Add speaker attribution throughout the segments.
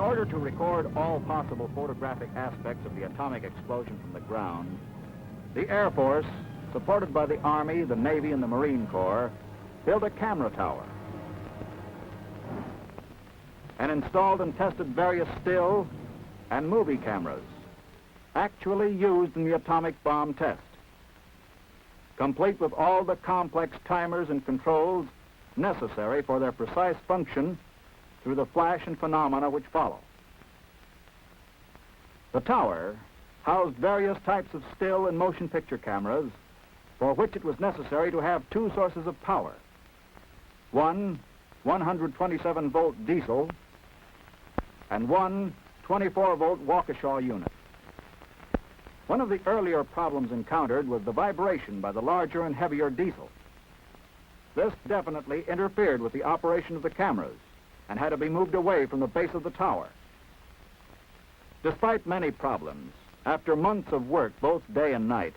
Speaker 1: order to record all possible photographic aspects of the atomic explosion from the ground, the Air Force, supported by the Army, the Navy, and the Marine Corps, built a camera tower and installed and tested various still and movie cameras actually used in the atomic bomb test, complete with all the complex timers and controls necessary for their precise function through the flash and phenomena which follow. The tower housed various types of still and motion picture cameras for which it was necessary to have two sources of power. One 127-volt diesel and one 24-volt Waukesha unit. One of the earlier problems encountered was the vibration by the larger and heavier diesel. This definitely interfered with the operation of the cameras and had to be moved away from the base of the tower. Despite many problems, after months of work both day and night,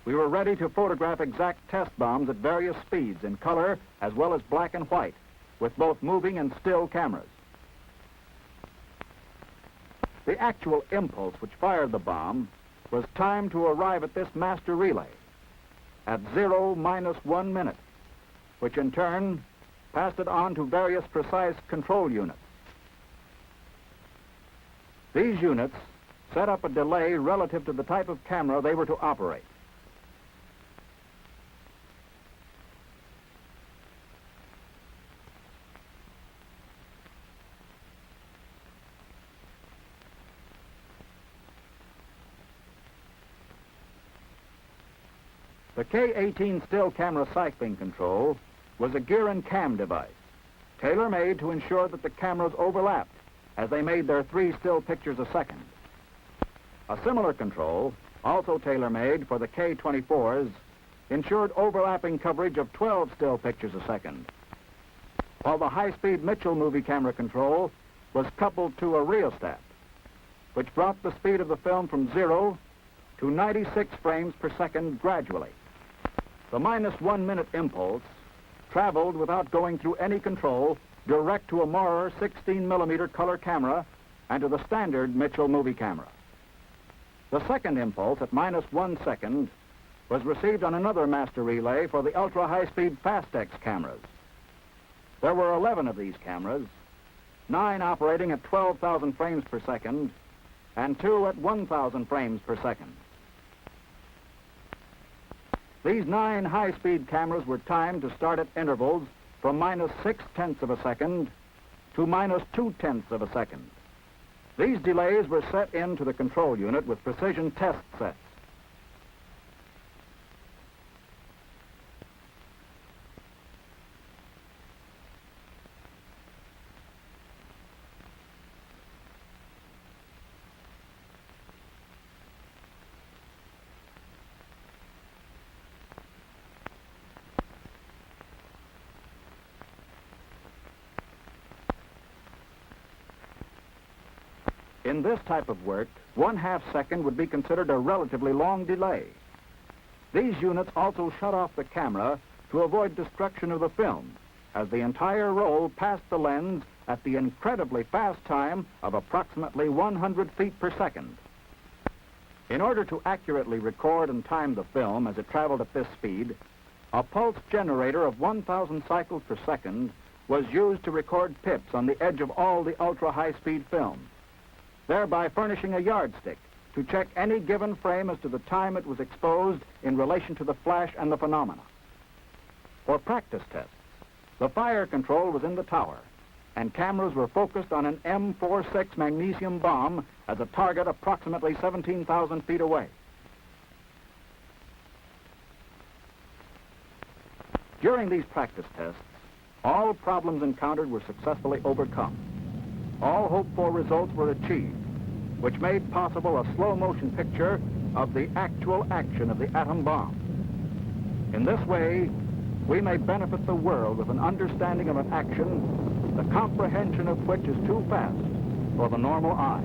Speaker 1: we were ready to photograph exact test bombs at various speeds in color as well as black and white, with both moving and still cameras. The actual impulse which fired the bomb was timed to arrive at this master relay at 0-1 minute, which in turn passed it on to various precise control units. These units set up a delay relative to the type of camera they were to operate. The K-18 still camera cycling control was a gear and cam device, tailor-made to ensure that the cameras overlapped as they made their 3 still pictures a second. A similar control, also tailor-made for the K-24s, ensured overlapping coverage of 12 still pictures a second, while the high-speed Mitchell movie camera control was coupled to a rheostat, which brought the speed of the film from 0 to 96 frames per second gradually. The -1 minute impulse traveled without going through any control direct to a Maurer 16mm color camera and to the standard Mitchell movie camera. The second impulse at -1 second was received on another master relay for the ultra-high-speed Fastex cameras. There were 11 of these cameras, 9 operating at 12,000 frames per second and 2 at 1,000 frames per second. These 9 high-speed cameras were timed to start at intervals from -0.6 of a second to -0.2 of a second. These delays were set into the control unit with precision test sets. In this type of work, 1/2 second would be considered a relatively long delay. These units also shut off the camera to avoid destruction of the film, as the entire roll passed the lens at the incredibly fast time of approximately 100 feet per second. In order to accurately record and time the film as it traveled at this speed, a pulse generator of 1,000 cycles per second was used to record pips on the edge of all the ultra-high-speed film, thereby furnishing a yardstick to check any given frame as to the time it was exposed in relation to the flash and the phenomena. For practice tests, the fire control was in the tower, and cameras were focused on an M46 magnesium bomb as a target approximately 17,000 feet away. During these practice tests, all problems encountered were successfully overcome. All hoped-for results were achieved, which made possible a slow-motion picture of the actual action of the atom bomb. In this way, we may benefit the world with an understanding of an action, the comprehension of which is too fast for the normal eye.